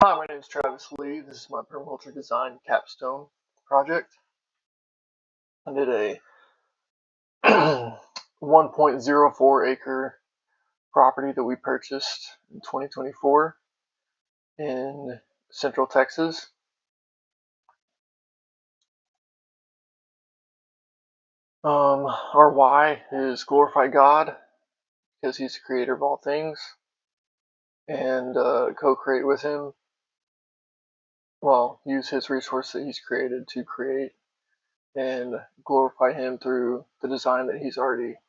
Hi, my name is Travis Lee. This is my permaculture design Capstone project. I did a 1.04 acre property that we purchased in 2024 in Central Texas. Our why is glorify God because He's the creator of all things, and co-create with Him. Well, use His resource that He's created to create and glorify Him through the design that He's already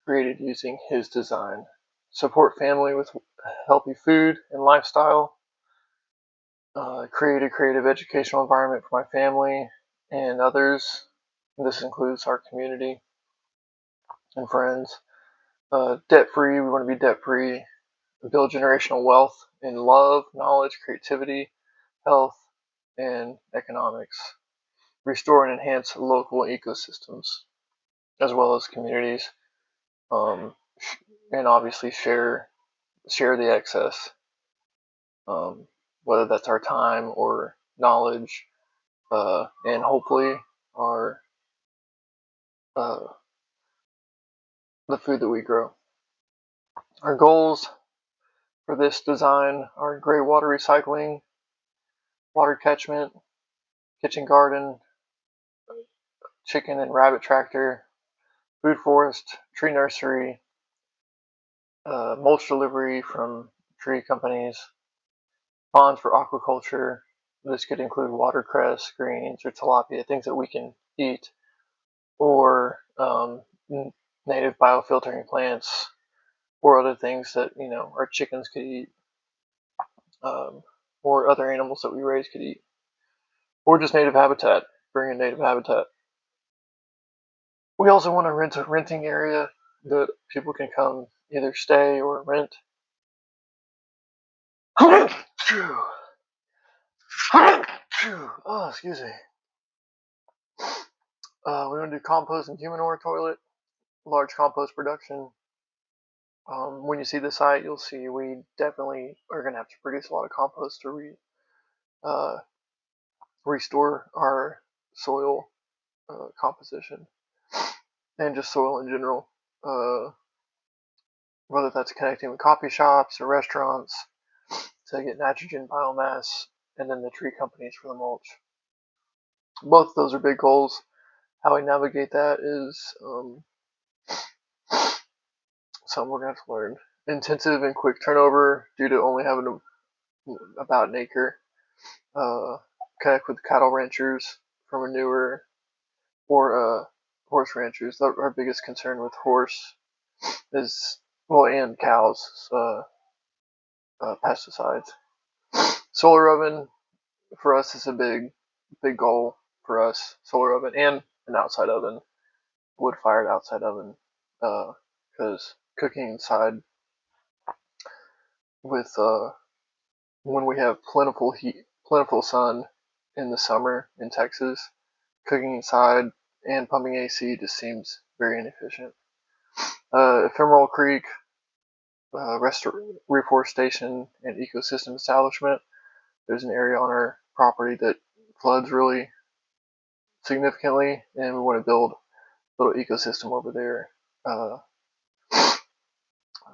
created using His design. Support family with healthy food and lifestyle. Create a creative educational environment for my family and others. This includes our community and friends. Debt-free, we want to be debt-free. Build generational wealth in love, knowledge, creativity, health, and economics. Restore and enhance local ecosystems as well as communities. And obviously share the excess, whether that's our time or knowledge, and hopefully our the food that we grow. Our goals for this design are gray water recycling, water catchment, kitchen garden, chicken and rabbit tractor, food forest, tree nursery, mulch delivery from tree companies, ponds for aquaculture. This could include watercress, greens, or tilapia, things that we can eat, or native biofiltering plants, or other things that our chickens could eat, or other animals that we raise could eat, or just native habitat. Bring in native habitat. We also want to rent a renting area that people can come either stay or rent. Oh, excuse me. We want to do compost and human manure toilet, large compost production. When you see the site, you'll see we definitely are going to have to produce a lot of compost to restore our soil composition and just soil in general. Whether that's connecting with coffee shops or restaurants to get nitrogen biomass, and then the tree companies for the mulch. Both of those are big goals. How we navigate that is something we're going to have to learn. Intensive and quick turnover due to only having about an acre. Connect with cattle ranchers for manure, or horse ranchers. Our biggest concern with horse is, and cows, pesticides. Solar oven for us is a big goal for us. Solar oven and an outside oven, wood-fired outside oven, because cooking inside with when we have plentiful heat, plentiful sun in the summer in Texas, cooking inside and pumping AC just seems very inefficient. Ephemeral creek, reforestation and ecosystem establishment. There's an area on our property that floods really significantly, and we want to build a little ecosystem over there.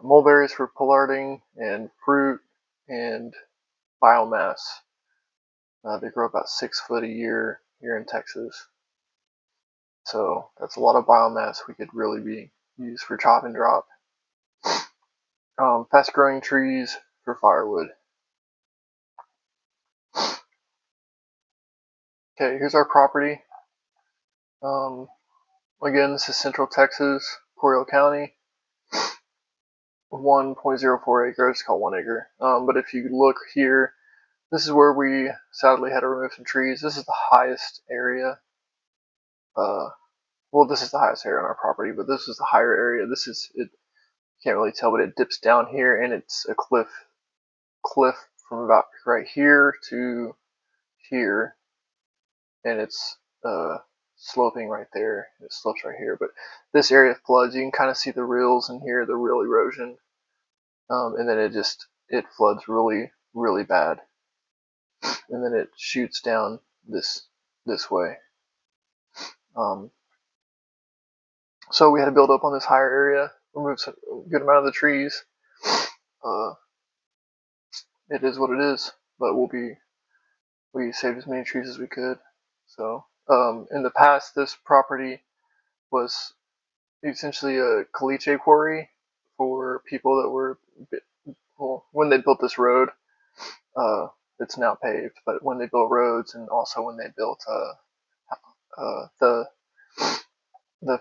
Mulberries for pollarding and fruit and biomass. They grow about 6 foot a year here in Texas. So that's a lot of biomass we could really be used for chop and drop. Fast growing trees for firewood. Okay, here's our property. Again, this is Central Texas, Coryell County. 1.04 acres, it's called 1 acre. But if you look here, this is where we sadly had to remove some trees. This is the highest area. Well, this is the highest area on our property, but this is the higher area. This is it. You can't really tell, but it dips down here, and it's a cliff from about right here to here, and it's sloping right there. It slopes right here, but this area floods. You can kind of see the rills in here, the real erosion, and then it floods really, really bad. and then it shoots down this way. So we had to build up on this higher area, remove a good amount of the trees. It is what it is, but we saved as many trees as we could. So in the past, this property was essentially a caliche quarry for people that were, well, when they built this road, it's now paved, but when they built roads and also when they built the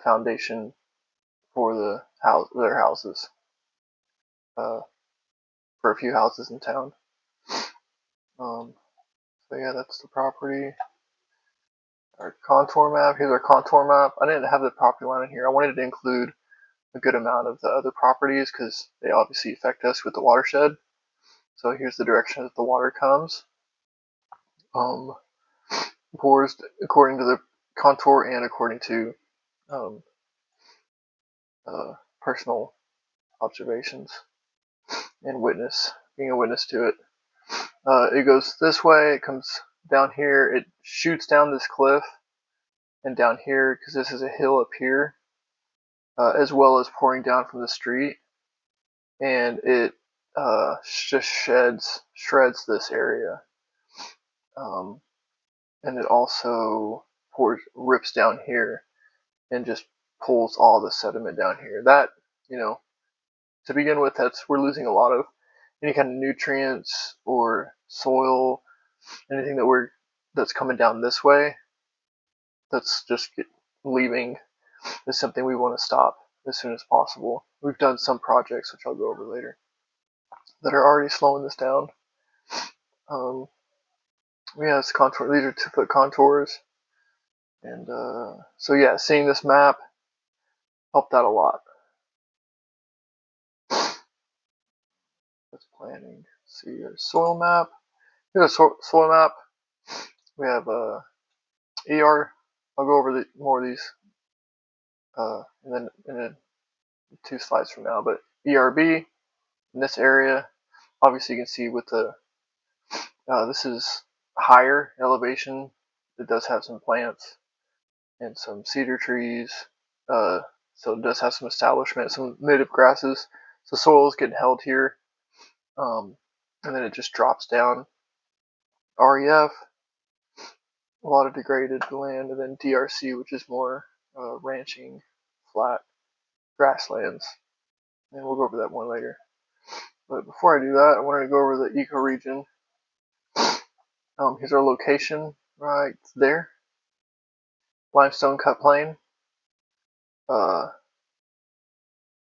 foundation for their houses, for a few houses in town. So yeah, that's the property. Our contour map. Here's our contour map. I didn't have the property line in here. I wanted to include a good amount of the other properties because they obviously affect us with the watershed. So here's the direction that the water comes. Pours according to the contour and according to personal observations and being a witness to it. It goes this way, it comes down here, it shoots down this cliff and down here, because this is a hill up here, as well as pouring down from the street, and it just shreds this area. And it also rips down here and just pulls all the sediment down here. That, to begin with, we're losing a lot of any kind of nutrients or soil, anything that's coming down this way. That's just leaving is something we want to stop as soon as possible. We've done some projects, which I'll go over later, that are already slowing this down. Yeah, it's contour. These are 2-foot contours, and so yeah, seeing this map helped out a lot. That's planning. See your soil map. Here's a soil map. We have ER. I'll go over more of these, and then 2 slides from now. But ERB in this area, obviously you can see with the this is higher elevation. It does have some plants and some cedar trees. So it does have some establishment, some native grasses. So soil is getting held here, and then it just drops down. REF, a lot of degraded land, and then DRC, which is more ranching, flat grasslands. And we'll go over that more later. But before I do that, I wanted to go over the ecoregion. Here's our location right there. Limestone cut plain.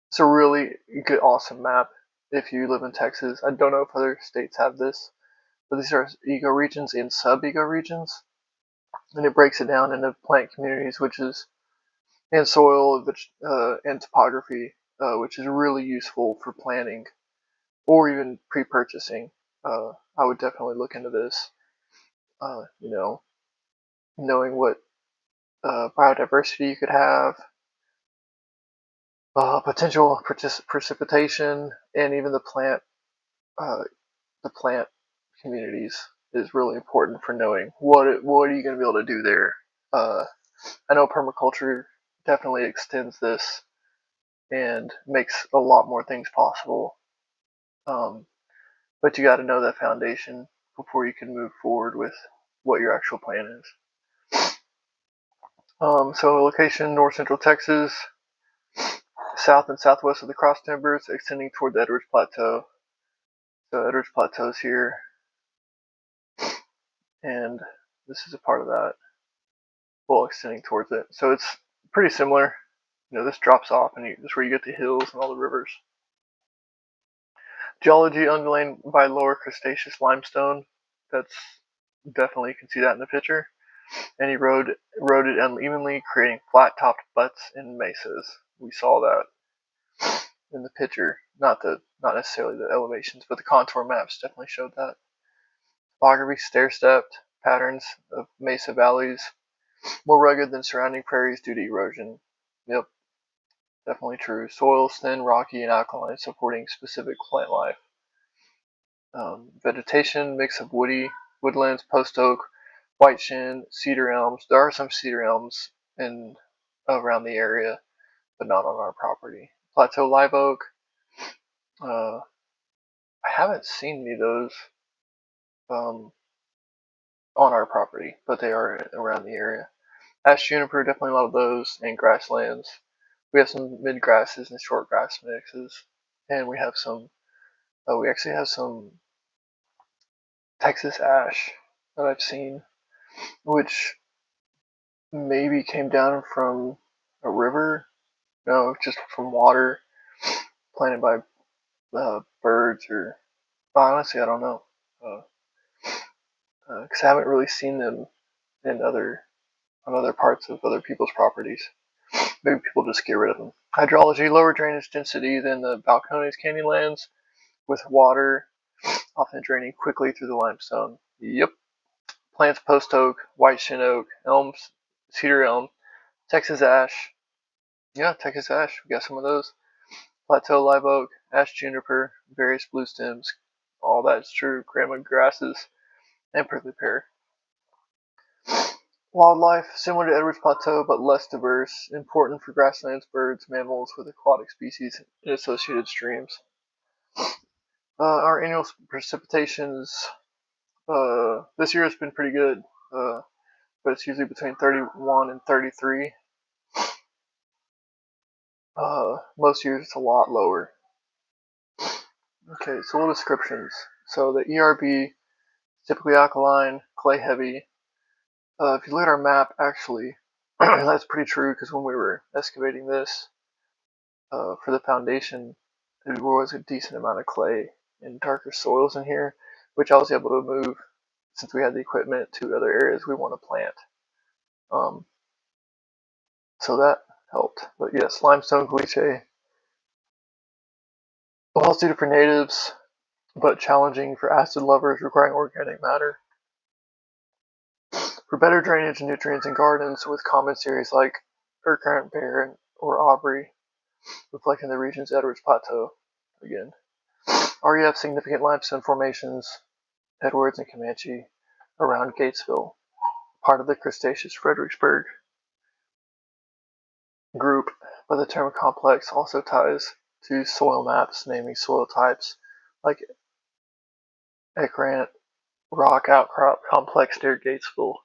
It's a really good, awesome map if you live in Texas. I don't know if other states have this, but these are ecoregions and sub-ecoregions, and it breaks it down into plant communities, and soil, and topography, which is really useful for planning or even pre-purchasing. I would definitely look into this. Knowing what biodiversity you could have, potential precipitation, and even the plant communities is really important for knowing what are you going to be able to do there. I know permaculture definitely extends this and makes a lot more things possible, but you got to know that foundation before you can move forward with what your actual plan is. So location, north central Texas, south and southwest of the cross timbers, extending toward the Edwards Plateau. So Edwards Plateau is here, and this is a part of that. Well, extending towards it. So it's pretty similar. This drops off, and this is where you get the hills and all the rivers. Geology underlain by lower Cretaceous limestone. That's definitely, you can see that in the picture. And he eroded unevenly, creating flat-topped buttes and mesas. We saw that in the picture. Not necessarily the elevations, but the contour maps definitely showed that. Topography, stair-stepped patterns of mesa valleys, more rugged than surrounding prairies due to erosion. Yep, definitely true. Soils thin, rocky, and alkaline, supporting specific plant life. Vegetation, mix of woody woodlands, post oak, white shin, cedar elms. There are some cedar elms in around the area, but not on our property. Plateau live oak. I haven't seen any of those um, on our property, but they are around the area. Ash juniper, definitely a lot of those, and grasslands. We have some mid grasses and short grass mixes, and we have some. We actually have some Texas ash that I've seen, which maybe came down from a river. No, just from water planted by birds, or honestly, I don't know, because I haven't really seen them in on other parts of other people's properties. Maybe people just get rid of them. Hydrology: lower drainage density than the Balcones Canyonlands, with water often draining quickly through the limestone. Yep. Plants: post oak, white shin oak, elms, cedar elm, Texas ash. Yeah, Texas ash. We got some of those. Plateau live oak, ash juniper, various blue stems. All that's true. Grandma grasses and prickly pear. Wildlife: similar to Edwards Plateau but less diverse. Important for grasslands, birds, mammals with aquatic species and associated streams. Our annual precipitations this year has been pretty good, but it's usually between 31 and 33. Most years it's a lot lower. Okay, so little descriptions. So the ERB, typically alkaline, clay heavy. If you look at our map, actually, that's pretty true, because when we were excavating this for the foundation, there was a decent amount of clay and darker soils in here, which I was able to move since we had the equipment to other areas we want to plant. So that helped. But yes, limestone caliche. Well suited for natives, but challenging for acid lovers requiring organic matter. For better drainage and nutrients in gardens with common series like Urquhart, Barren, or Aubrey, reflecting the region's Edwards Plateau. Again, REF significant limestone formations, Edwards and Comanche, around Gatesville, part of the Cretaceous Fredericksburg group, but the term complex also ties to soil maps naming soil types like Eckrant rock outcrop complex near Gatesville.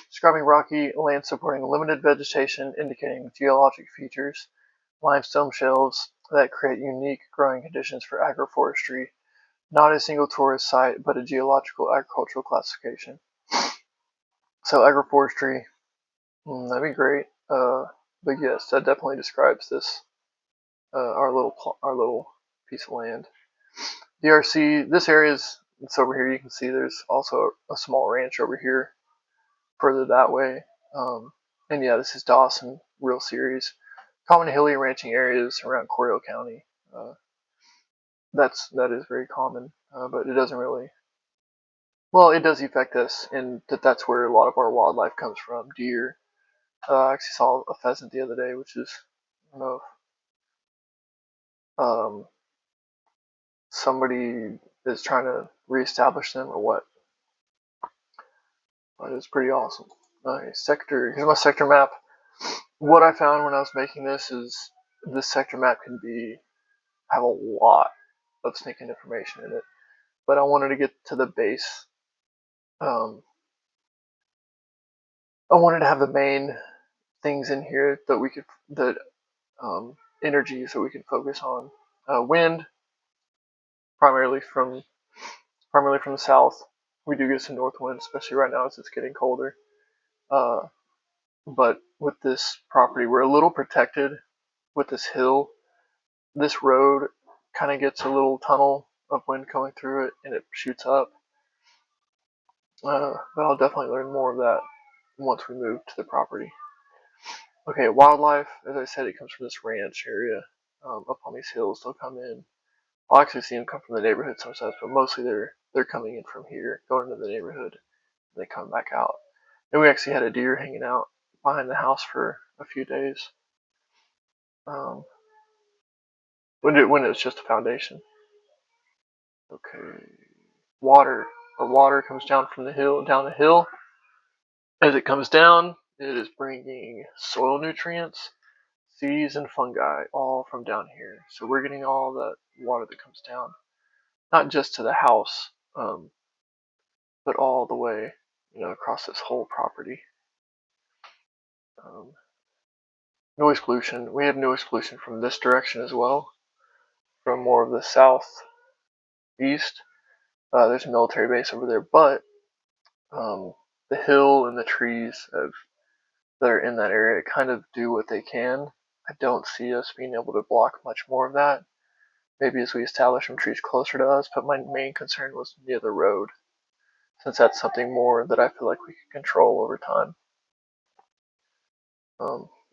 Describing rocky land supporting limited vegetation indicating geologic features, limestone shelves that create unique growing conditions for agroforestry, not a single tourist site but a geological agricultural classification. So agroforestry, that'd be great. But yes, that definitely describes this our little piece of land. DRC, this area is, it's over here. You can see there's also a small ranch over here, further that way. And yeah, this is Dawson, real series. Common hilly ranching areas around Coryell County. That is very common, but it doesn't really. Well, it does affect us, in that's where a lot of our wildlife comes from. Deer. I actually saw a pheasant the other day, which is, I don't know if somebody is trying to reestablish them or what. But it's pretty awesome. Nice. Sector. Here's my sector map. What I found when I was making this is this sector map can have a lot of sneaking information in it. But I wanted to get to the base. I wanted to have the main things in here that energies that we could focus on. Wind, primarily from the south. We do get some north wind, especially right now as it's getting colder. But with this property, we're a little protected with this hill. This road kind of gets a little tunnel of wind going through it, and it shoots up. But I'll definitely learn more of that once we move to the property. Okay, wildlife, as I said, it comes from this ranch area up on these hills. They'll come in. I'll actually see them come from the neighborhood sometimes, but mostly they're coming in from here, going into the neighborhood, and they come back out. And we actually had a deer hanging out behind the house for a few days when it was just a foundation. Okay, water. Our water comes down from the hill, down the hill. As it comes down, it is bringing soil nutrients, seeds, and fungi all from down here. So we're getting all that water that comes down, not just to the house, but all the way, across this whole property. Noise pollution. We have noise pollution from this direction as well, from more of the southeast. There's a military base over there, but the hill and the trees that are in that area kind of do what they can. I don't see us being able to block much more of that. Maybe as we establish some trees closer to us, but my main concern was near the road, since that's something more that I feel like we can control over time.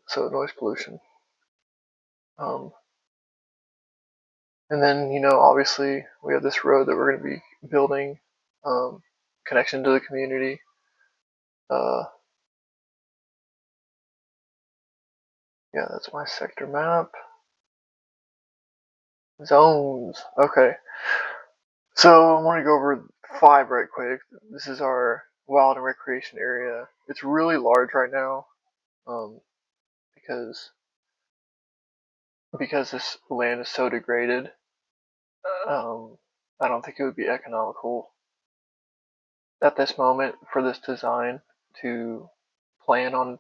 So noise pollution. And then, obviously we have this road that we're going to be building, connection to the community. Yeah, that's my sector map. Zones. Okay. So I want to go over 5 right quick. This is our wild and recreation area. It's really large right now, because this land is so degraded. I don't think it would be economical at this moment for this design to plan on,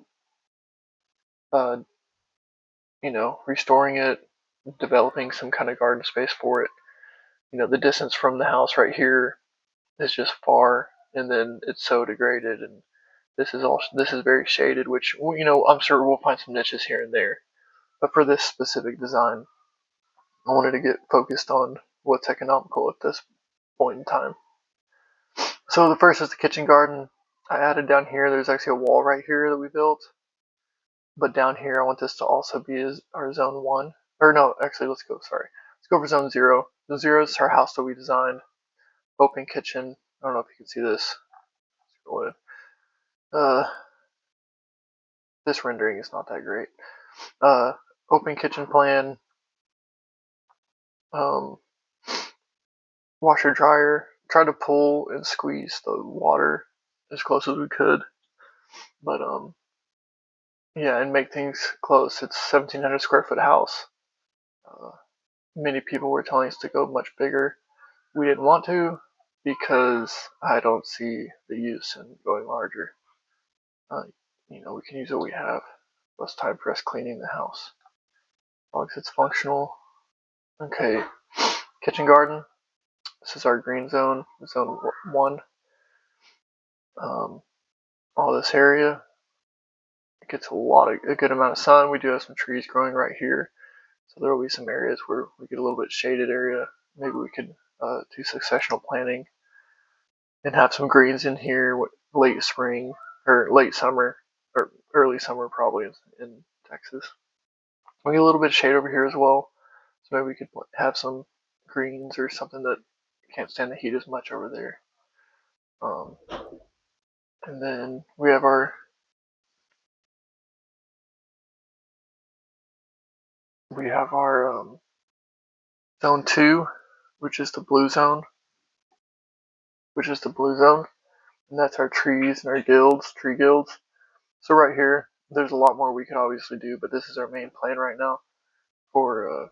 restoring it, developing some kind of garden space for it. The distance from the house right here is just far, and then it's so degraded, and this is very shaded, which, I'm sure we'll find some niches here and there. But for this specific design, I wanted to get focused on what's economical at this point in time. So the first is the kitchen garden. I added down here, there's actually a wall right here that we built. But down here, I want this to also be our zone 1. Or no, actually, let's go for zone 0. Zone 0 is our house that we designed. Open kitchen. I don't know if you can see this. This rendering is not that great. Open kitchen plan. Washer dryer. Tried to pull and squeeze the water as close as we could, but yeah, and make things close. It's 1,700 square foot house. Many people were telling us to go much bigger. We didn't want to, because I don't see the use in going larger. We can use what we have. Less time for us cleaning the house, as long as it's functional. Okay, kitchen garden. This is our green zone, zone 1. All this area, it gets a good amount of sun. We do have some trees growing right here, so there will be some areas where we get a little bit shaded area. Maybe we could do successional planting and have some greens in here late spring or late summer or early summer, probably in Texas. We get a little bit of shade over here as well, so maybe we could have some greens or something that can't stand the heat as much over there. And then we have our zone 2, which is the blue zone. And that's our trees and our tree guilds. So right here, there's a lot more we could obviously do, but this is our main plan right now for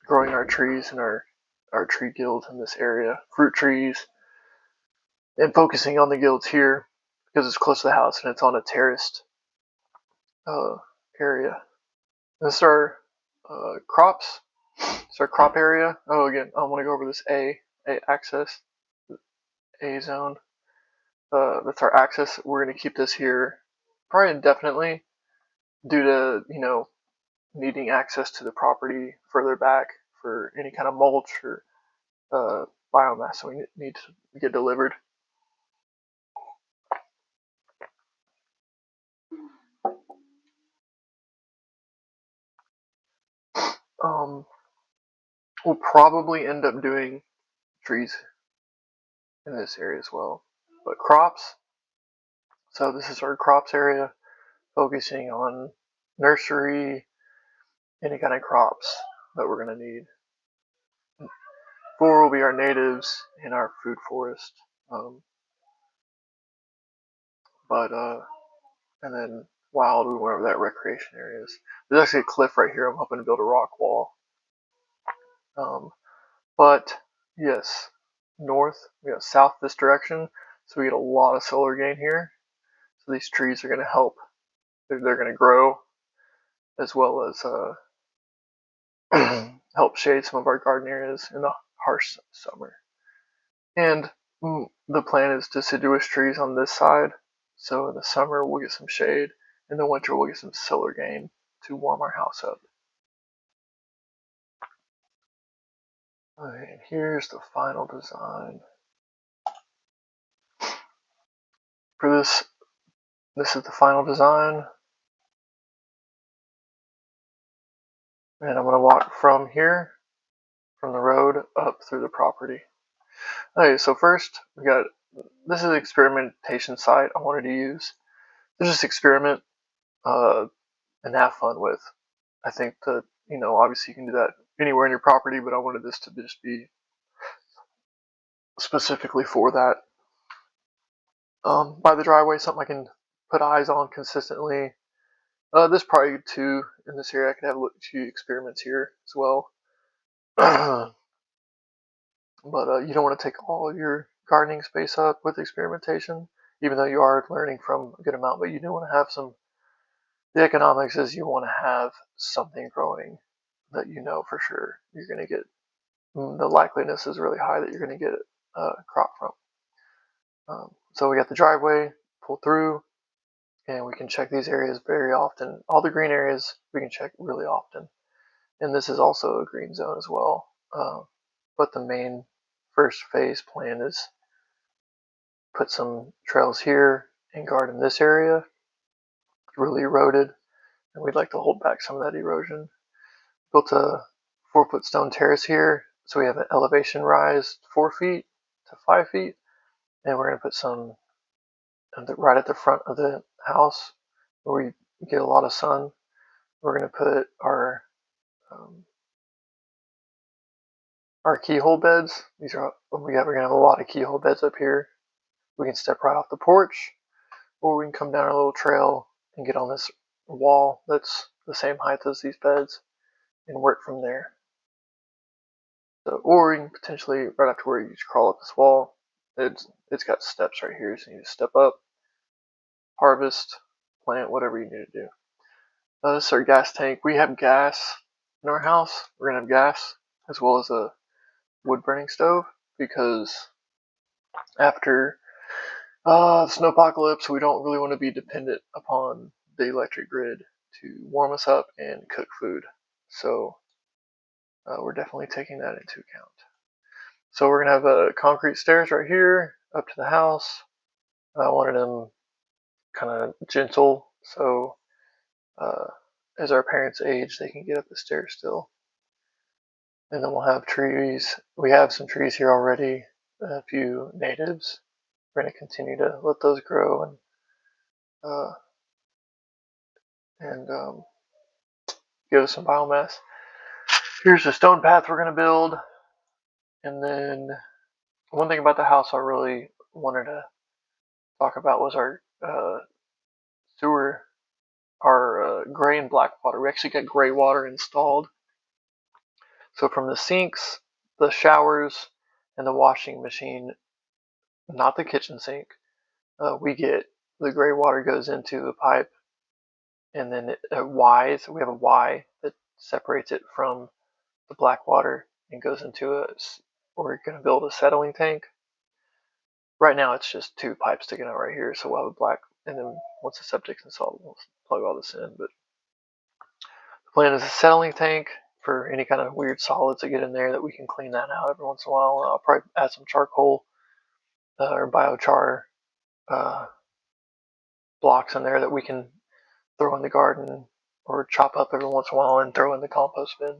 growing our trees and our tree guilds in this area, fruit trees, and focusing on the guilds here because it's close to the house and it's on a terraced area. This is our crops. It's our crop area. Oh, again, I want to go over this A access, A zone. That's our access. We're going to keep this here probably indefinitely due to, needing access to the property further back for any kind of mulch or biomass that we need to get delivered. We'll probably end up doing trees in this area as well. But crops, so this is our crops area, focusing on nursery, any kind of crops that we're going to need. 4 will be our natives in our food forest. But and then wild, we went over that recreation areas. There's actually a cliff right here. I'm hoping to build a rock wall. But yes, north, we got south this direction, so we get a lot of solar gain here. So these trees are going to help. They're going to grow as well as help shade some of our garden areas in the harsh summer. And the plan is deciduous trees on this side. So in the summer we'll get some shade. In the winter we'll get some solar gain to warm our house up. Okay, and here's the final design. For this is the final design. And I'm going to walk from here, from the road, up through the property. Okay, so first, this is an experimentation site I wanted to use. To just experiment and have fun with. I think that, obviously you can do that anywhere in your property, but I wanted this to just be specifically for that. By the driveway, something I can put eyes on consistently. There's probably two in this area. I could have a few experiments here as well. But you don't want to take all of your gardening space up with experimentation, even though you are learning from a good amount, but you do want to have the economics is you want to have something growing that you know for sure you're going to get, the likeliness is really high that you're going to get a crop from. So we got the driveway, pull through, and we can check these areas very often. All the green areas we can check really often. And this is also a green zone as well. But the main first phase plan is put some trails here and garden this area, really eroded, and we'd like to hold back some of that erosion. Built a 4-foot stone terrace here, so we have an elevation rise 4 feet to 5 feet, and we're going to put some right at the front of the house where we get a lot of sun. We're going to put our keyhole beds. We're going to have a lot of keyhole beds up here. We can step right off the porch, or we can come down a little trail and get on this wall that's the same height as these beds and work from there. So, or you can potentially, right after where you just crawl up this wall, it's got steps right here, so you just step up, harvest, plant, whatever you need to do. This is our gas tank. We have gas in our house. We're going to have gas as well as a wood burning stove, because after the snowpocalypse, we don't really want to be dependent upon the electric grid to warm us up and cook food. So we're definitely taking that into account. So we're going to have concrete stairs right here up to the house. I wanted them kind of gentle, so as our parents age, they can get up the stairs still. And then we'll have trees. We have some trees here already, a few natives. We're going to continue to let those grow and give us some biomass. Here's the stone path we're going to build. And then one thing about the house I really wanted to talk about was our sewer, our gray and black water. We actually got gray water installed. So from the sinks, the showers, and the washing machine, not the kitchen sink, we get the gray water goes into a pipe, and then we have a Y that separates it from the black water and goes into we're going to build a settling tank. Right now it's just 2 pipes sticking out right here, so we'll have a black, and then once the septic's installed, we'll plug all this in. But the plan is a settling tank for any kind of weird solids that get in there, that we can clean that out every once in a while. I'll probably add some charcoal or biochar blocks in there that we can throw in the garden or chop up every once in a while and throw in the compost bin.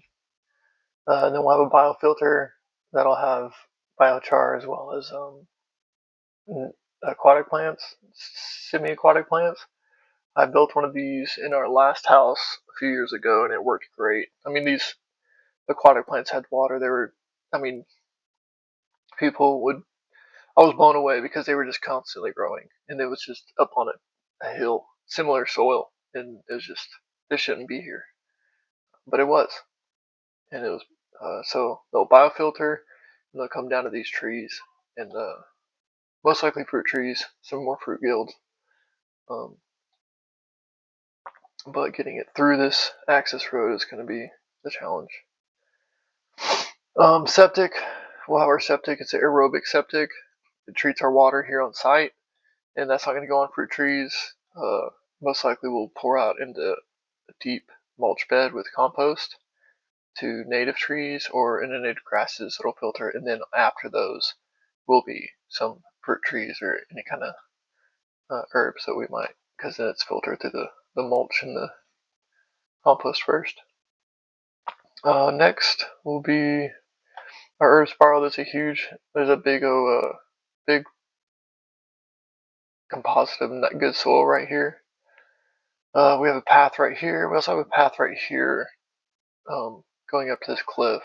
And then we'll have a biofilter that'll have biochar as well as aquatic plants, semi-aquatic plants. I built one of these in our last house a few years ago, and it worked great. I mean, these aquatic plants had water. People would I was blown away because they were just constantly growing, and it was just up on a hill, similar soil, and it was just, this shouldn't be here, but it was, and it was. So they'll biofilter, and they'll come down to these trees, and most likely fruit trees, some more fruit guilds. But getting it through this access road is going to be the challenge. Septic, we'll have our septic. It's an aerobic septic. It treats our water here on site, and that's not going to go on fruit trees. Most likely we'll pour out into a deep mulch bed with compost to native trees or into native grasses that'll filter, and then after those will be some fruit trees or any kind of herbs that we might, because then it's filtered through the mulch and the compost first. Next will be our herb spiral. There's a big composite of good soil right here. We have a path right here. We also have a path right here going up to this cliff.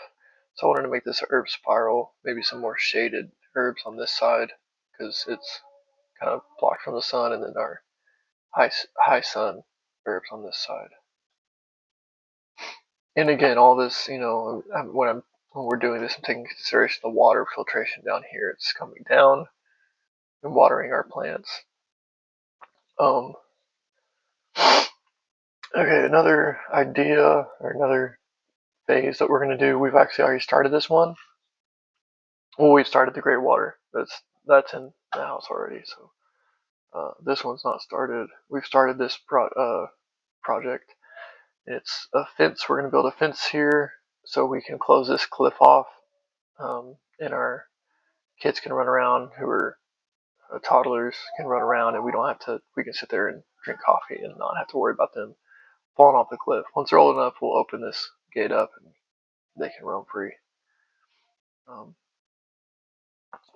So I wanted to make this a herb spiral, maybe some more shaded herbs on this side because it's kind of blocked from the sun, and then our high sun herbs on this side. And again, all this, when we're doing this, I'm taking into consideration the water filtration down here. It's coming down and watering our plants. Okay, another idea or another phase that we're going to do. We've actually already started this one. Well, we've started the great water. That's in the house already. So this one's not started. We've started this project. It's a fence. We're going to build a fence here so we can close this cliff off, and our kids can run around who are toddlers can run around, and we can sit there and drink coffee and not have to worry about them falling off the cliff. Once they're old enough, we'll open this gate up and they can roam free.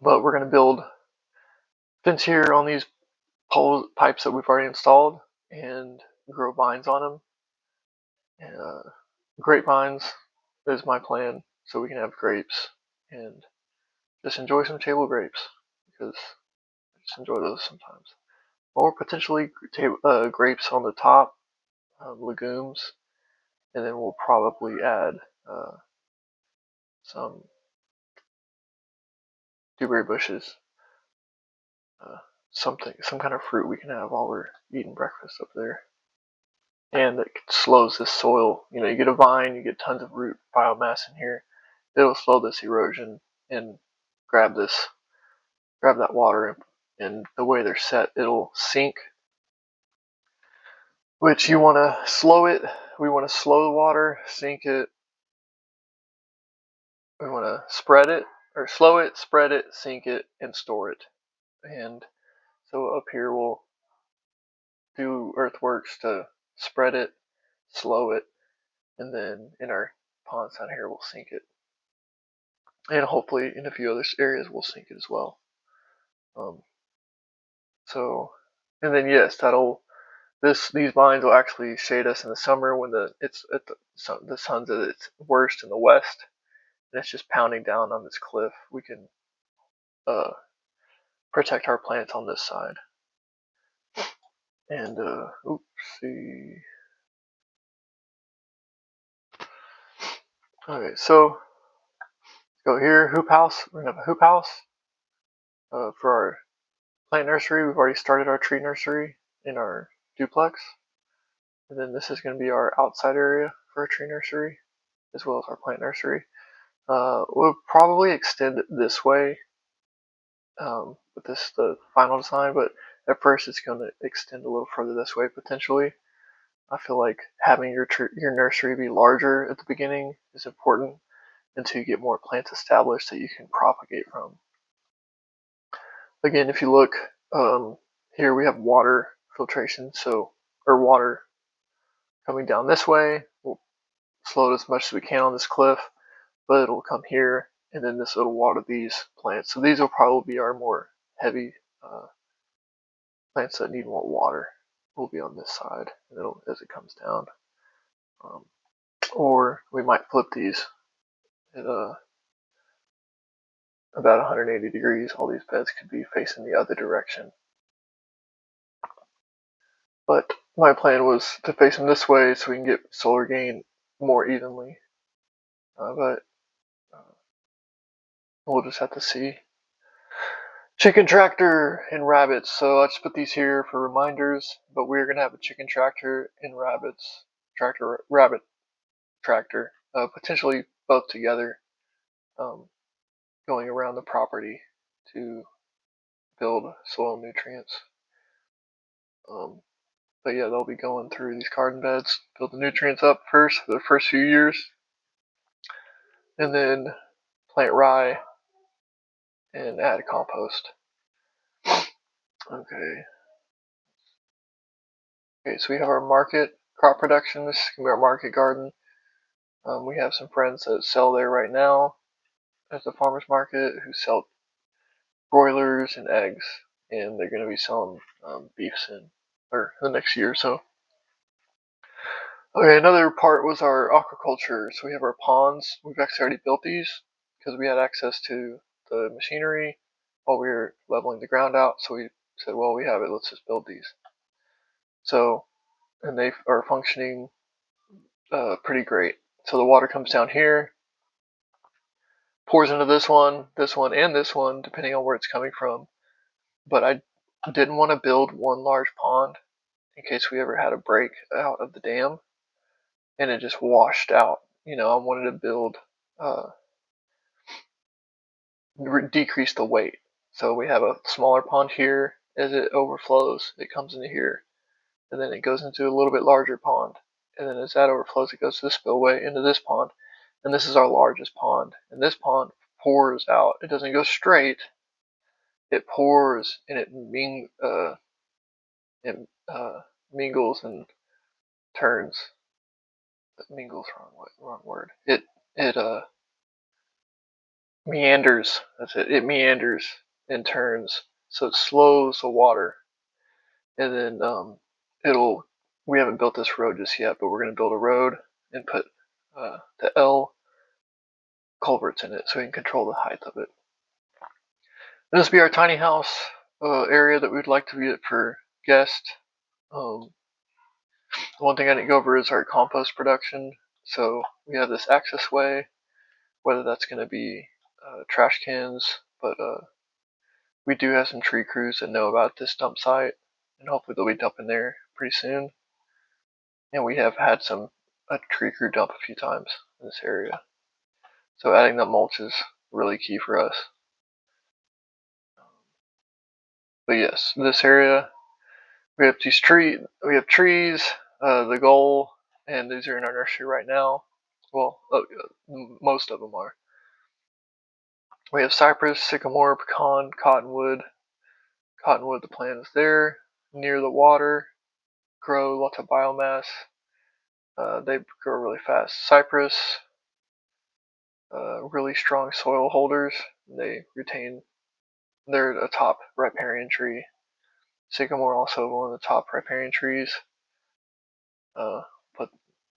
But we're going to build fence here on these pipes that we've already installed and grow vines on them. And, grapevines is my plan, so we can have grapes and just enjoy some table grapes, because I just enjoy those sometimes. Or potentially grapes on the top, legumes, and then we'll probably add some dewberry bushes, some kind of fruit we can have while we're eating breakfast up there. And it slows this soil. You get a vine, you get tons of root biomass in here. It'll slow this erosion and grab that water, and the way they're set, it'll sink. Which you want to slow it. We want to slow the water, sink it. We want to spread it, or slow it, spread it, sink it, and store it. And so up here we'll do earthworks to spread it, slow it, and then in our ponds down here we'll sink it. And hopefully in a few other areas we'll sink it as well. And then yes, these vines will actually shade us in the summer when the sun's at its worst in the west, and it's just pounding down on this cliff. We can protect our plants on this side. And oopsie. Okay, so go here, hoop house. We're gonna have a hoop house for our plant nursery. We've already started our tree nursery in our duplex, and then this is going to be our outside area for our tree nursery, as well as our plant nursery. We'll probably extend it this way with the final design, but at first it's going to extend a little further this way potentially. I feel like having your nursery be larger at the beginning is important until you get more plants established that you can propagate from. Again, if you look here, we have water filtration, or water coming down this way. We'll slow it as much as we can on this cliff, but it'll come here, and then this will water these plants. So these will probably be our more heavy plants that need more water. Will be on this side, and as it comes down. Or we might flip these. about 180 degrees. All these beds could be facing the other direction. But my plan was to face them this way so we can get solar gain more evenly. But we'll just have to see. Chicken tractor and rabbits. So I just put these here for reminders, but we're going to have a chicken tractor and rabbit tractor, potentially both together, going around the property to build soil nutrients. But yeah, they'll be going through these garden beds, build the nutrients up first for the first few years, and then plant rye and add compost. Okay, so we have our market crop production. This is going to be our market garden. We have some friends that sell there right now at the farmer's market who sell broilers and eggs, and they're going to be selling beef soon, or the next year or so. Okay, another part was our aquaculture. So we have our ponds. We've actually already built these because we had access to the machinery while we were leveling the ground out. So we said, well, we have it, let's just build these. So, and they are functioning pretty great. So the water comes down here, pours into this one, and this one, depending on where it's coming from. But I didn't want to build one large pond in case we ever had a break out of the dam and it just washed out. I wanted to build, decrease the weight. So we have a smaller pond here. As it overflows, it comes into here, and then it goes into a little bit larger pond. And then as that overflows, it goes to the spillway into this pond. And this is our largest pond. And this pond pours out. It doesn't go straight. It pours and it mingles and turns. Mingles, wrong word. It meanders. That's it. It meanders and turns. So it slows the water. And then we haven't built this road just yet, but we're going to build a road and put the L culverts in it so we can control the height of it. And this will be our tiny house area that we'd like to be for guests. One thing I didn't go over is our compost production. So we have this access way, whether that's going to be trash cans, but we do have some tree crews that know about this dump site, and hopefully they'll be dumping there pretty soon. And we have had a tree crew dump a few times in this area. So adding that mulch is really key for us. But yes, this area, we have trees, the goal, and these are in our nursery right now. Well, most of them are. We have cypress, sycamore, pecan, cottonwood. Cottonwood, the plant is there, near the water, grow lots of biomass. They grow really fast. Cypress, really strong soil holders. They're a top riparian tree. Sycamore, also one of the top riparian trees. But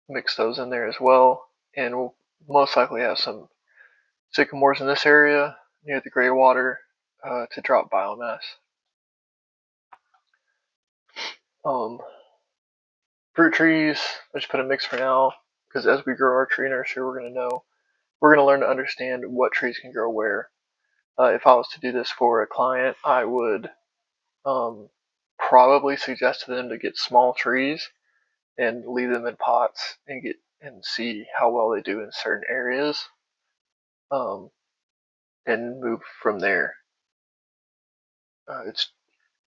mix those in there as well. And we'll most likely have some sycamores in this area near the gray water to drop biomass. Fruit trees, I just put a mix for now because as we grow our tree nursery, we're going to learn to understand what trees can grow where. If I was to do this for a client, I would probably suggest to them to get small trees and leave them in pots and see how well they do in certain areas, and move from there.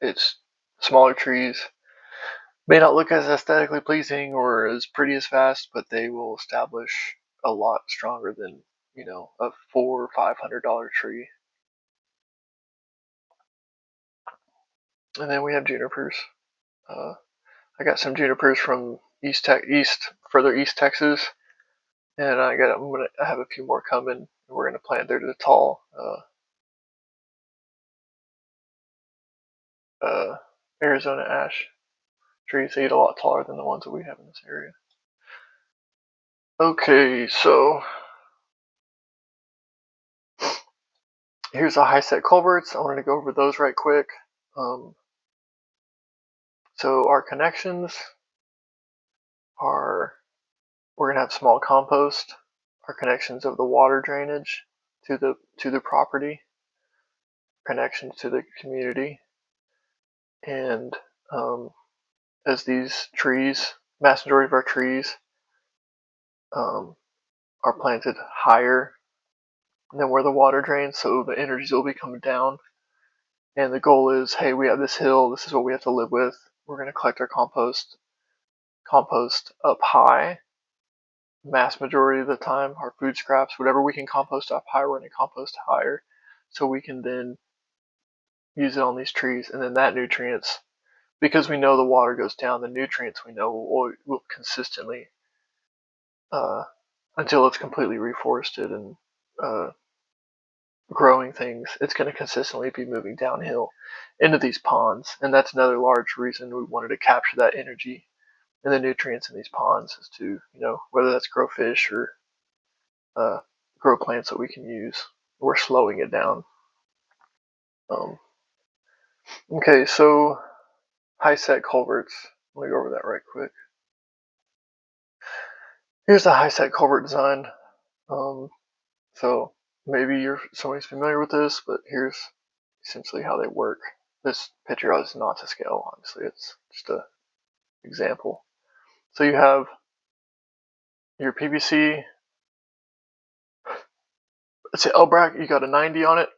It's smaller trees may not look as aesthetically pleasing or as pretty as fast, but they will establish a lot stronger than a $400 or $500 tree. And then we have junipers. I got some junipers from further east Texas, and I have a few more coming. We're gonna plant there to the tall Arizona ash trees. They get a lot taller than the ones that we have in this area. Okay, so Here's the high set culverts. I wanted to go over those right quick. So our connections are, we're gonna have small compost. Our connections of the water drainage to the property, connections to the community, and as these trees, mass majority of our trees are planted higher than where the water drains, so the energies will be coming down. And the goal is, hey, we have this hill, this is what we have to live with. We're going to collect our compost up high, mass majority of the time, our food scraps, whatever we can compost up high, we're going to compost higher, so we can then use it on these trees, and then that nutrients, because we know the water goes down, the nutrients we know will consistently, until it's completely reforested and growing things, it's going to consistently be moving downhill into these ponds. And that's another large reason we wanted to capture that energy and the nutrients in these ponds, is to, whether that's grow fish or grow plants that we can use. We're slowing it down. Okay, so high set culverts. Let me go over that right quick. Here's the high set culvert design. So maybe somebody's familiar with this, but here's essentially how they work. This picture is not to scale, obviously, it's just an example. So you have your PVC, let's say L bracket, you got a 90 on it,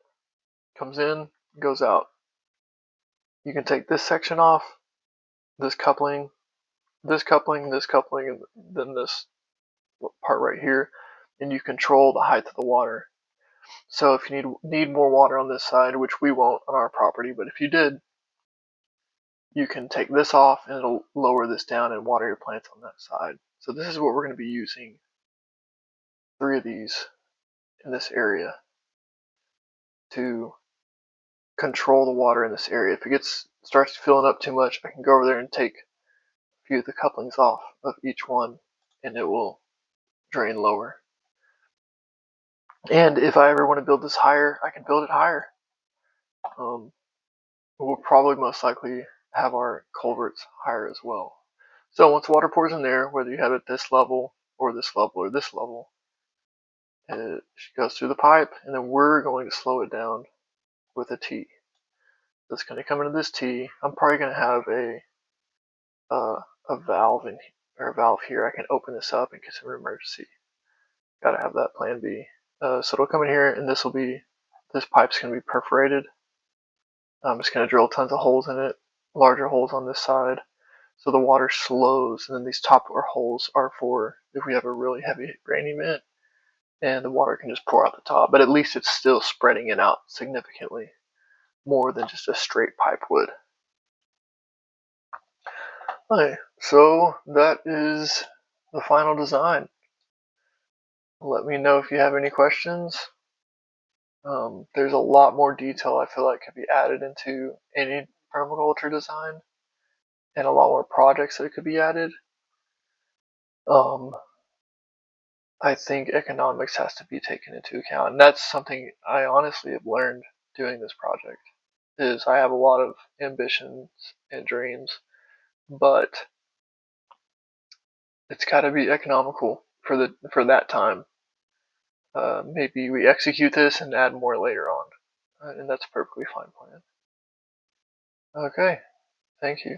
comes in, goes out. You can take this section off, this coupling, this coupling, this coupling, and then this part right here, and you control the height of the water. So if you need more water on this side, which we won't on our property, but if you did, you can take this off and it'll lower this down and water your plants on that side. So this is what we're going to be using, 3 of these in this area to control the water in this area. If it starts filling up too much, I can go over there and take a few of the couplings off of each one and it will drain lower. And if I ever want to build this higher, I can build it higher. We'll probably most likely have our culverts higher as well. So once water pours in there, whether you have it this level or this level or this level, it goes through the pipe, and then we're going to slow it down with a T. It's going to come into this T. I'm probably going to have a valve here. I can open this up in case of an emergency. Got to have that plan B. So it'll come in here, and this pipe's going to be perforated. I'm just going to drill tons of holes in it, larger holes on this side, so the water slows, and then these top holes are for if we have a really heavy rain event, and the water can just pour out the top, but at least it's still spreading it out significantly more than just a straight pipe would. Okay, so that is the final design. Let me know if you have any questions. There's a lot more detail I feel like could be added into any permaculture design, and a lot more projects that could be added. I think economics has to be taken into account, and that's something I honestly have learned doing this project. Is I have a lot of ambitions and dreams, but it's got to be economical for that time. Maybe we execute this and add more later on, and that's a perfectly fine plan. Okay, thank you.